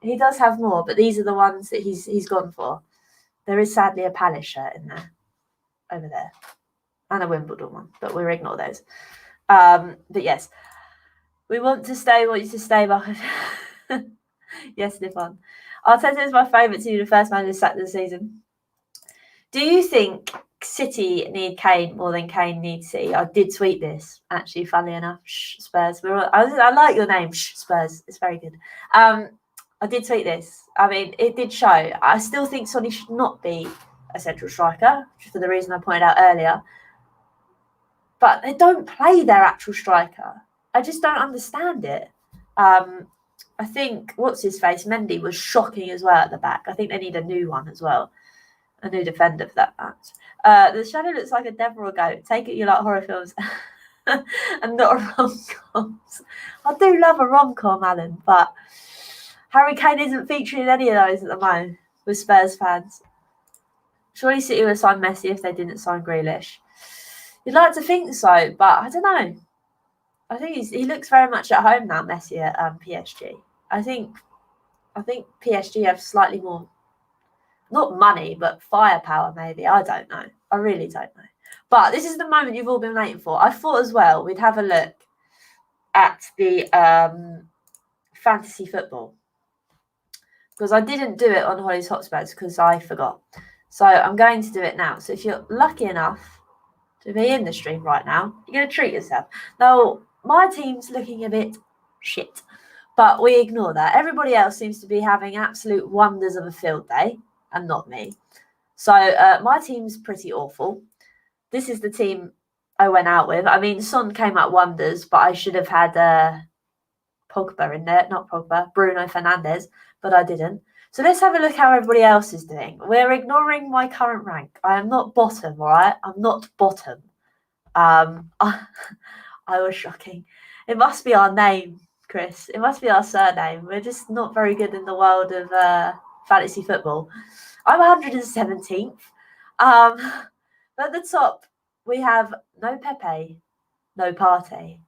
He does have more, but these are the ones that he's gone for. There is sadly a Palace shirt in there. Over there. And a Wimbledon one, but we'll ignore those. But yes. We want you to stay, Marcus. Yes, Nippon. Arteta is my favourite to be the first man who's sacked this season. Do you think City need Kane more than Kane needs City? I did tweet this, actually, funnily enough. Spurs. I like your name, Spurs. It's very good. I did tweet this. I mean, it did show. I still think Sonny should not be a central striker, for the reason I pointed out earlier. But they don't play their actual striker. I just don't understand it. I think, what's his face? Mendy was shocking as well at the back. I think they need a new one as well. A new defender for that match. The shadow looks like a devil or a goat. Take it you like horror films and not rom-coms. I do love a rom-com, Alan, but Harry Kane isn't featuring in any of those at the moment with Spurs fans. Surely City would sign Messi if they didn't sign Grealish. You'd like to think so, but I don't know. I think he looks very much at home now, Messi at PSG. I think PSG have slightly more, not money, but firepower maybe. I don't know. I really don't know. But this is the moment you've all been waiting for. I thought as well we'd have a look at the fantasy football. Because I didn't do it on Hollie's Hotspurs because I forgot. So I'm going to do it now. So if you're lucky enough to be in the stream right now, you're going to treat yourself. Now, my team's looking a bit shit. But we ignore that. Everybody else seems to be having absolute wonders of a field day, and not me. So my team's pretty awful. This is the team I went out with. I mean, Son came out wonders, but I should have had Pogba in there. Not Pogba, Bruno Fernandes, but I didn't. So let's have a look how everybody else is doing. We're ignoring my current rank. I am not bottom, all right? I'm not bottom. I was shocking. It must be our name, Chris. It must be our surname. We're just not very good in the world of fantasy football. I'm 117th. At the top, we have no Pepe, no Partey.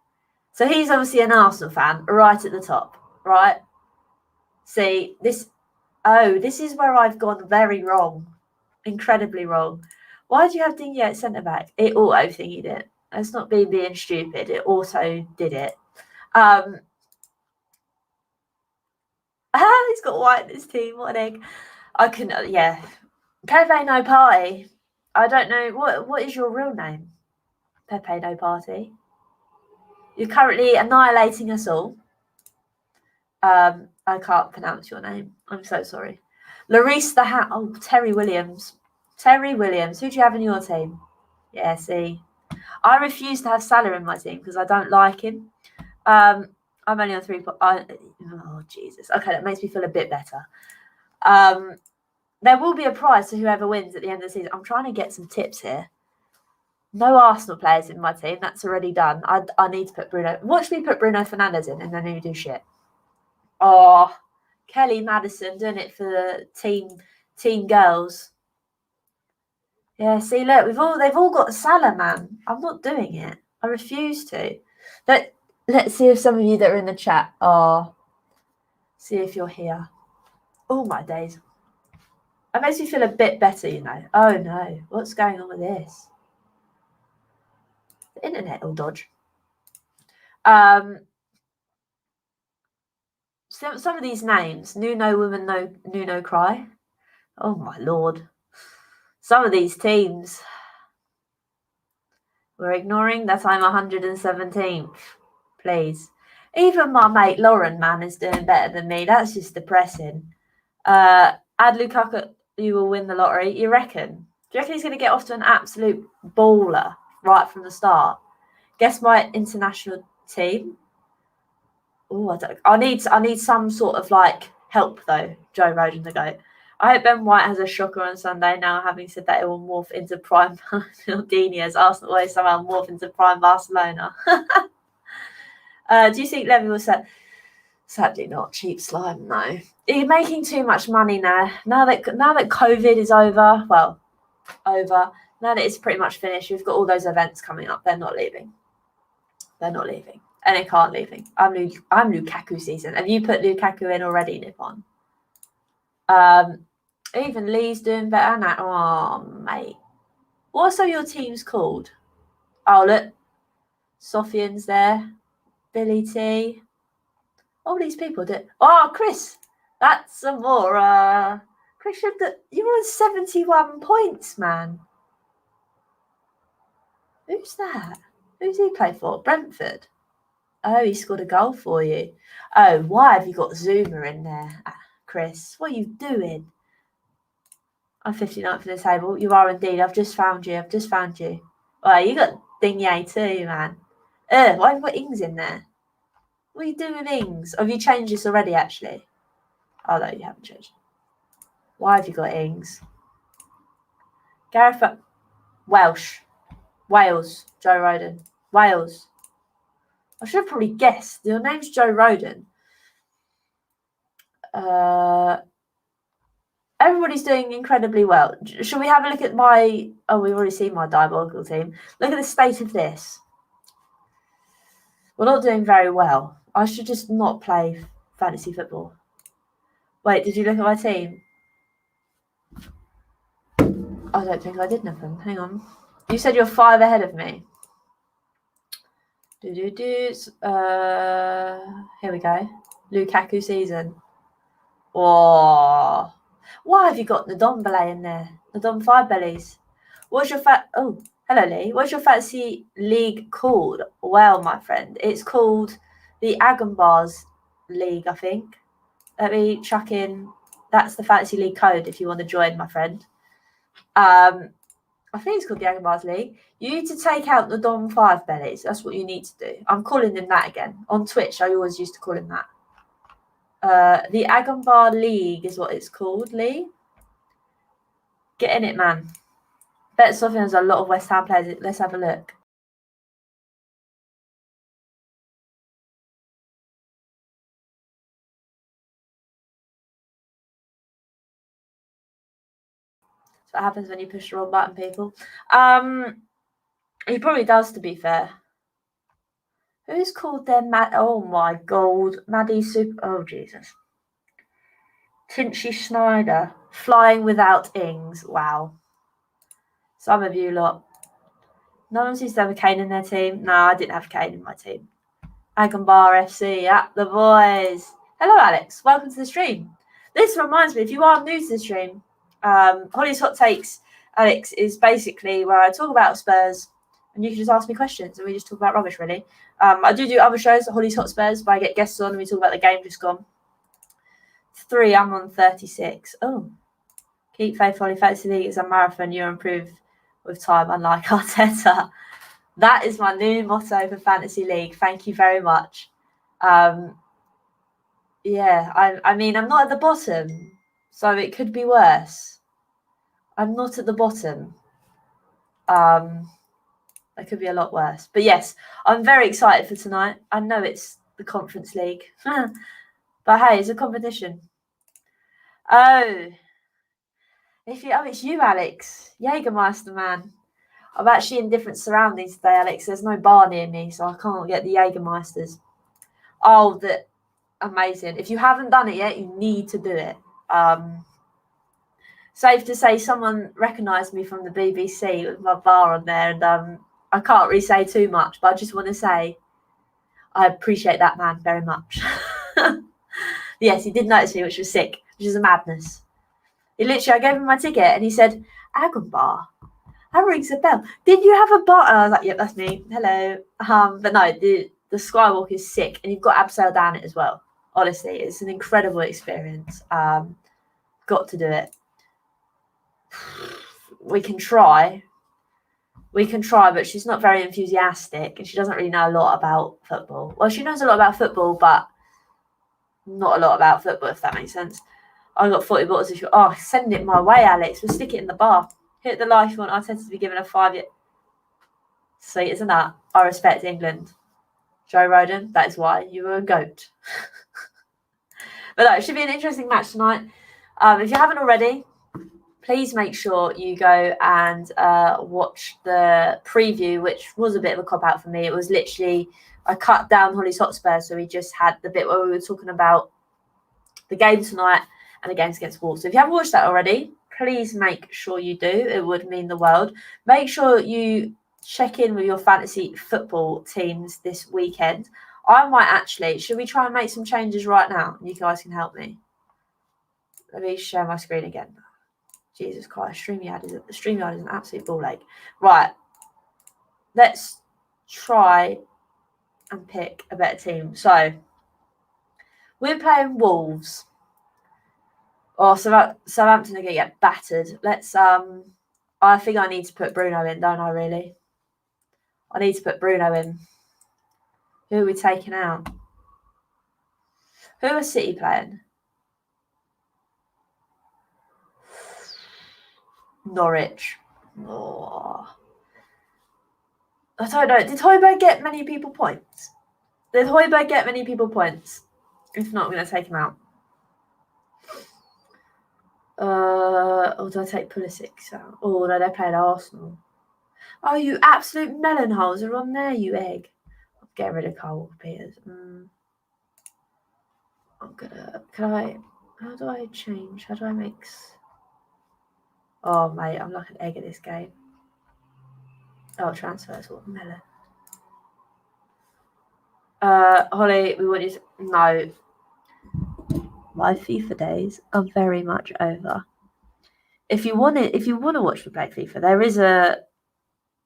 So he's obviously an Arsenal fan, right at the top, right? See, this is where I've gone very wrong. Incredibly wrong. Why do you have Digne at centre-back? It auto-thingied it. It's not being stupid. It also did it. He's got white in his team. What an egg. I can, yeah. Pepe no Partey. I don't know. What is your real name? Pepe no Partey. You're currently annihilating us all. I can't pronounce your name. I'm so sorry. Larice the Hat. Oh, Terry Williams. Terry Williams. Who do you have in your team? Yeah, see. I refuse to have Salah in my team because I don't like him. I'm only on 3 points. Oh, Jesus. Okay, that makes me feel a bit better. There will be a prize to whoever wins at the end of the season. I'm trying to get some tips here. No Arsenal players in my team. That's already done. I need to put Bruno. Watch me put Bruno Fernandes in and then you do shit. Oh, Kelly Madison doing it for the team girls. Yeah, see, look, they've all got Salah, man. I'm not doing it. I refuse to. Let's see if some of you that are in the chat are. See if you're here. Oh my days. It makes me feel a bit better, you know. Oh no, what's going on with this? The internet will dodge. Some of these names, no woman, no Nuno cry. Oh my lord. Some of these teams we're ignoring that I'm 117th. Please. Even my mate Lauren, man, is doing better than me. That's just depressing. Add Lukaku, you will win the lottery. You reckon? Do you reckon he's going to get off to an absolute baller right from the start? Guess my international team. Oh, I need some sort of like help though. Joe Rogan the GOAT. I hope Ben White has a shocker on Sunday. Now, having said that, it will morph into prime Ronaldinho as Arsenal always somehow morph into prime Barcelona. Do you think Levy was set? Sadly not. Cheap slime, no. You're making too much money now. Now that COVID is over, well, over. Now that it's pretty much finished, we've got all those events coming up. They're not leaving. They're not leaving. And they can't leaving. I'm Lukaku season. Have you put Lukaku in already, Nippon? Even Lee's doing better now. Oh, mate. What are your teams called? Oh, look. Sofian's there. Billy T. All these people did. Oh, Chris. That's some more. Chris, you're on 71 points, man. Who's that? Who's he play for? Brentford. Oh, he scored a goal for you. Oh, why have you got Zuma in there, Chris? What are you doing? I'm 59th for the table. You are indeed. I've just found you. Well, you got Digne too, man. Why have you got Ings in there? What are you doing with Ings? Have you changed this already, actually? Oh, no, you haven't changed. Why have you got Ings? Gareth Wales. Joe Roden. Wales. I should have probably guessed. Your name's Joe Roden. Everybody's doing incredibly well. Should we have a look at my... Oh, we've already seen my diabolical team. Look at the state of this. We're not doing very well. I should just not play fantasy football. Wait, did you look at my team? I don't think I did nothing. Hang on. You said you're 5 ahead of me. Here we go. Lukaku season. Oh... Why have you got Ndombele in there? Ndom 5 bellies. What's your Oh, hello Lee. What's your fantasy league called? Well, my friend, it's called the AgomBAR's league, I think. Let me chuck in. That's the Fantasy League code if you want to join, my friend. I think it's called the AgomBAR League. You need to take out the Dom 5 bellies. That's what you need to do. I'm calling him that again. On Twitch, I always used to call him that. The AgomBAR League is what it's called, Lee. Get in it, man. Bet Sofian has a lot of West Ham players. Let's have a look. That's what happens when you push the wrong button, people. He probably does, to be fair. Who's called them? Oh my God, Maddie Super. Oh Jesus. Tinchy Schneider, flying without Ings. Wow. Some of you lot. No one seems to have a Kane in their team. No, I didn't have Kane in my team. AgomBAR FC, the boys. Hello, Alex. Welcome to the stream. This reminds me, if you are new to the stream, Hollie's Hot Takes, Alex, is basically where I talk about Spurs and you can just ask me questions and we just talk about rubbish, really. I do other shows, Hollie's Hot Spurs, where I get guests on and we talk about the game just gone. 3, I'm on 36. Oh. Keep faith, Hollie. Fantasy League is a marathon. You improve with time, unlike Arteta. That is my new motto for Fantasy League. Thank you very much. Yeah, I mean, I'm not at the bottom, so it could be worse. I'm not at the bottom. That could be a lot worse. But yes, I'm very excited for tonight. I know it's the Conference League. But hey, it's a competition. Oh, it's you, Alex. Jägermeister, man. I'm actually in different surroundings today, Alex. There's no bar near me, so I can't get the Jägermeisters. Oh, amazing. If you haven't done it yet, you need to do it. Safe to say someone recognised me from the BBC with my bar on there, and I can't really say too much, but I just want to say I appreciate that man very much. Yes, he did notice me, which was sick, which is a madness. I gave him my ticket and he said, AgomBAR. That rings a bell. Did you have a bar? And I was like, yep, that's me. Hello. But no, the Skywalk is sick and you've got abseil down it as well. Honestly, it's an incredible experience. Got to do it. We can try, but she's not very enthusiastic and she doesn't really know a lot about football. Well, she knows a lot about football, but not a lot about football, if that makes sense. I got 40 bottles of oh, send it my way, Alex. We'll stick it in the bar. Hit the like if you want Arteta to be given a 5-year. Sweet, isn't that? I respect England. Joe Roden, that is why you were a goat. But no, it should be an interesting match tonight. If you haven't already, please make sure you go and watch the preview, which was a bit of a cop-out for me. It was literally, I cut down Hollie's Hotspur, so we just had the bit where we were talking about the game tonight and the games against Wolves. So if you haven't watched that already, please make sure you do. It would mean the world. Make sure you check in with your fantasy football teams this weekend. I might actually, should we try and make some changes right now? You guys can help me. Let me share my screen again. Jesus Christ, StreamYard is an absolute ball ache. Right, let's try and pick a better team. So, we're playing Wolves. Oh, Southampton are going to get battered. Let's, I think I need to put Bruno in, don't I, really? I need to put Bruno in. Who are we taking out? Who are City playing? Norwich. Oh. I don't know. Did Højbjerg get many people points? If not, I'm going to take him out. Or do I take Pulisic out? Oh, no, they're playing Arsenal. Oh, you absolute melon holes are on there, you egg. I'm getting rid of Cole Peters. I'm gonna. How do I change? How do I mix? Oh, mate, I'm like an egg at this game. Oh, transfers. What melon? Hollie, we want you to. No. My FIFA days are very much over. If you want to watch me play FIFA,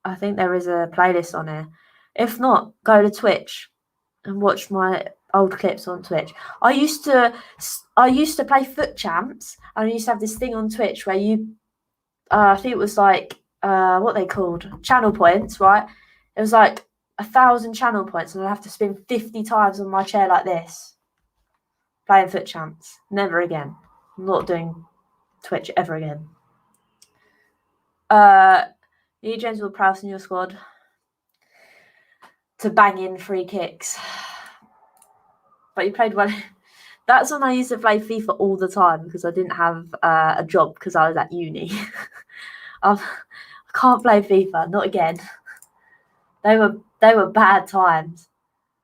I think there is a playlist on here. If not, go to Twitch and watch my old clips on Twitch. I used to play Foot Champs, and I used to have this thing on Twitch where you, I think it was like what they called channel points, right? It was like 1,000 channel points, and I'd have to spin 50 times on my chair like this, playing Foot Champs. Never again. I'm not doing Twitch ever again. You James will Prowse in your squad to bang in free kicks. But you played well. That's when I used to play FIFA all the time because I didn't have a job because I was at uni. I can't play FIFA, not again. They were bad times.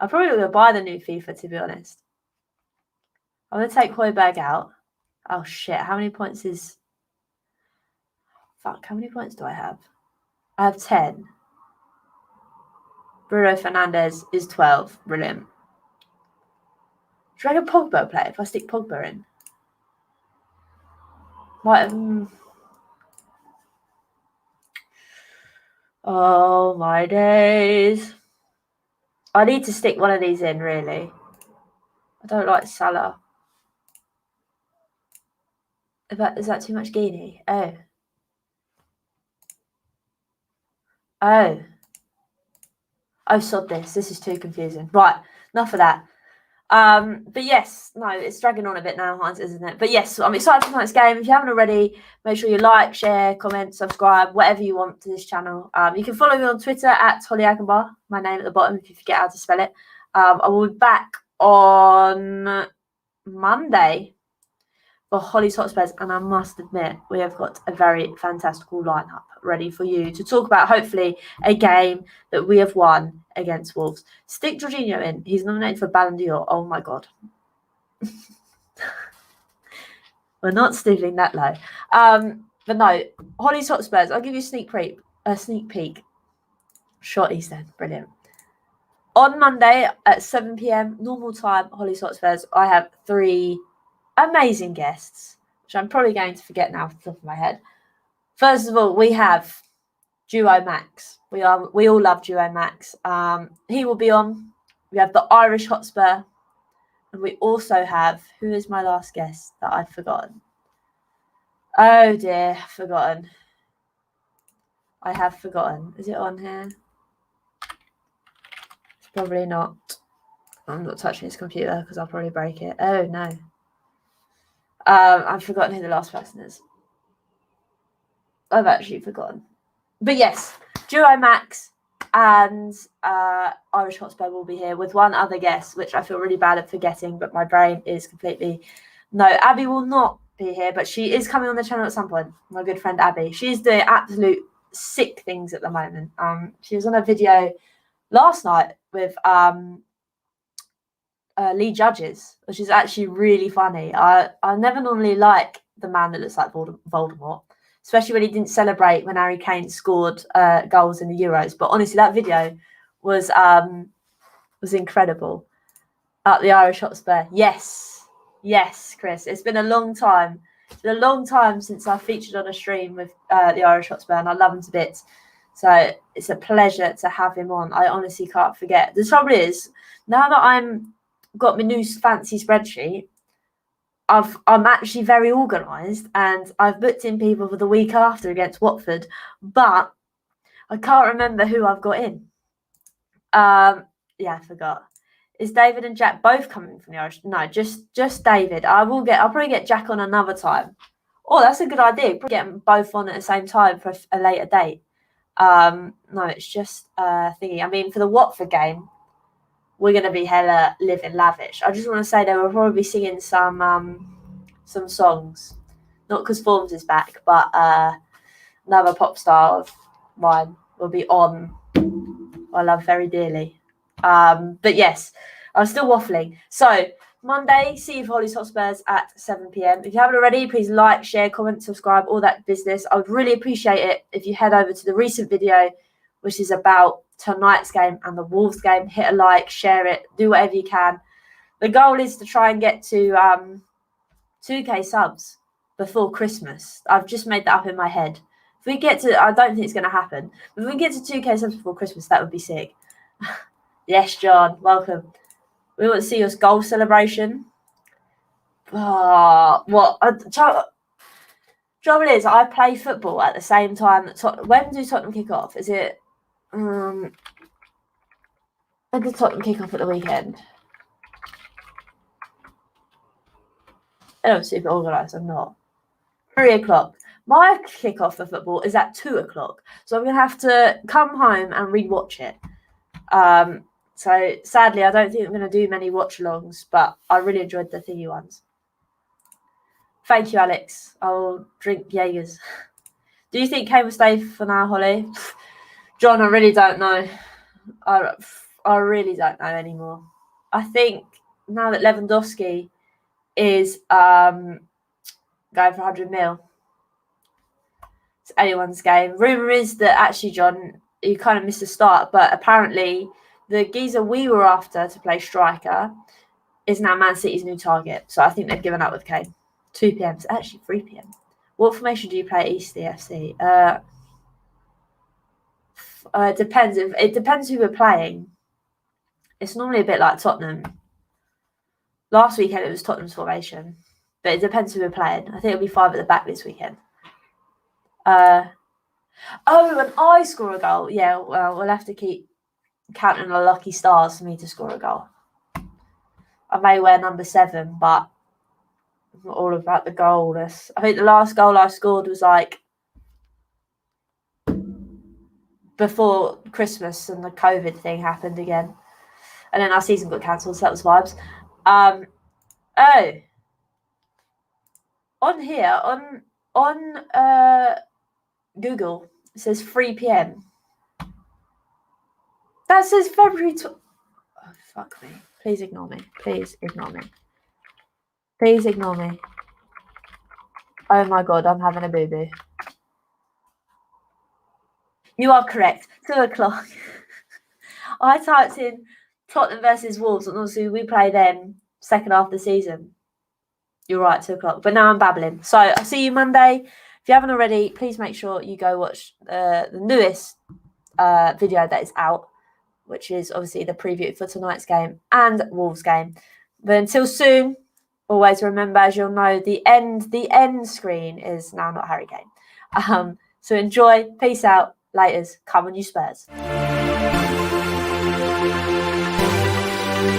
I'm probably going to buy the new FIFA, to be honest. I'm going to take Højbjerg out. Oh, shit. How many points is... Fuck, how many points do I have? I have 10. Bruno Fernandes is 12. Brilliant. Should I get Pogba play if I stick Pogba in? Oh, my days. I need to stick one of these in, really. I don't like Salah. Is that too much Guinea? Oh. Oh. Oh, sod this. This is too confusing. Right. Enough of that. But yes, no, it's dragging on a bit now, isn't it? But yes, I'm excited for tonight's game. If you haven't already, make sure you like, share, comment, subscribe, whatever you want to this channel. You can follow me on Twitter at Hollie AgomBAR, my name at the bottom if you forget how to spell it. I will be back on Monday for Hollie's Hotspurs, and I must admit, we have got a very fantastical lineup ready for you to talk about, hopefully, a game that we have won against Wolves. Stick Jorginho in. He's nominated for Ballon d'Or. Oh, my God. We're not stooping that low. But no, Hollie's Hotspurs, I'll give you a sneak peek. Shot East End. Brilliant. On Monday at 7 p.m, normal time, Hollie's Hotspurs, I have 3 amazing guests, which I'm probably going to forget now off the top of my head. First of all, we have Duo Max. We all love Duo Max. He will be on. We have the Irish Hotspur, and we also have, who is my last guest that I've forgotten? Oh dear, forgotten. I have forgotten. Is it on here? It's probably not. I'm not touching his computer because I'll probably break it. Oh no. I've forgotten who the last person is. I've actually forgotten. But yes, Duo Max and Irish Hotspur will be here with one other guest, which I feel really bad at forgetting, but my brain is completely... No, Abby will not be here, but she is coming on the channel at some point. My good friend Abby. She's doing absolute sick things at the moment. She was on a video last night with... Lee Judges, which is actually really funny. I never normally like the man that looks like Voldemort, especially when he didn't celebrate when Harry Kane scored goals in the Euros. But honestly, that video was incredible. The Irish Hotspur, yes, Chris. It's been a long time. It's been a long time since I featured on a stream with the Irish Hotspur, and I love him to bits. So it's a pleasure to have him on. I honestly can't forget. The trouble is, now that I'm got my new fancy spreadsheet, I'm actually very organised, and I've booked in people for the week after against Watford, but I can't remember who I've got in. Yeah, I forgot. Is David and Jack both coming from the Irish? No, just David. I'll probably get Jack on another time. Oh, that's a good idea. Probably get them both on at the same time for a later date. No, it's just thingy. I mean, for the Watford game, we're going to be hella living lavish. I just want to say they will probably be singing some songs. Not because Forms is back, but another pop star of mine will be on. I love very dearly. But yes, I'm still waffling. So, Monday, see you for Hollie's Hotspurs at 7 p.m. If you haven't already, please like, share, comment, subscribe, all that business. I would really appreciate it if you head over to the recent video, which is about tonight's game and the Wolves game. Hit a like, share it, do whatever you can. The goal is to try and get to 2k subs before Christmas. I've just made that up in my head. If we get to, I don't think it's going to happen, but if we get to 2k subs before Christmas, that would be sick. Yes, John, welcome. We want to see your goal celebration. Trouble is, I play football at the same time that when do Tottenham kick off? Is it when did Tottenham kick off at the weekend? I'm super organised. I'm not. 3 o'clock. My kick-off for football is at 2 o'clock, so I'm gonna have to come home and rewatch it. So sadly, I don't think I'm gonna do many watch-alongs, but I really enjoyed the thingy ones. Thank you, Alex. I'll drink Jaegers. Do you think Kane will stay for now, Hollie? John, I really don't know. I really don't know anymore. I think now that Lewandowski is going for 100 mil, it's anyone's game. Rumour is that actually, John, you kind of missed the start, but apparently the geezer we were after to play striker is now Man City's new target. So I think they've given up with Kane. 2 p.m. It's actually 3 p.m. What formation do you play at Eastleigh FC? It depends. It depends who we're playing. It's normally a bit like Tottenham. Last weekend it was Tottenham's formation, but it depends who we're playing. I think it'll be 5 at the back this weekend. And I score a goal. Yeah, well, we'll have to keep counting the lucky stars for me to score a goal. I may wear number 7, but I'm not all about the goal. I think the last goal I scored was like before Christmas and the COVID thing happened again. And then our season got cancelled, so that was vibes. On here, on Google, it says 3 p.m. That says February Oh, fuck me. Please ignore me. Please ignore me. Please ignore me. Oh my god, I'm having a boo-boo. You are correct. 2 o'clock. I typed in Tottenham versus Wolves, and obviously we play them second half of the season. You're right, 2 o'clock. But now I'm babbling. So I'll see you Monday. If you haven't already, please make sure you go watch the newest video that is out, which is obviously the preview for tonight's game and Wolves game. But until soon, always remember, as you'll know, the end screen is now not Harry Kane. So enjoy. Peace out. Laters. Come on, you Spurs.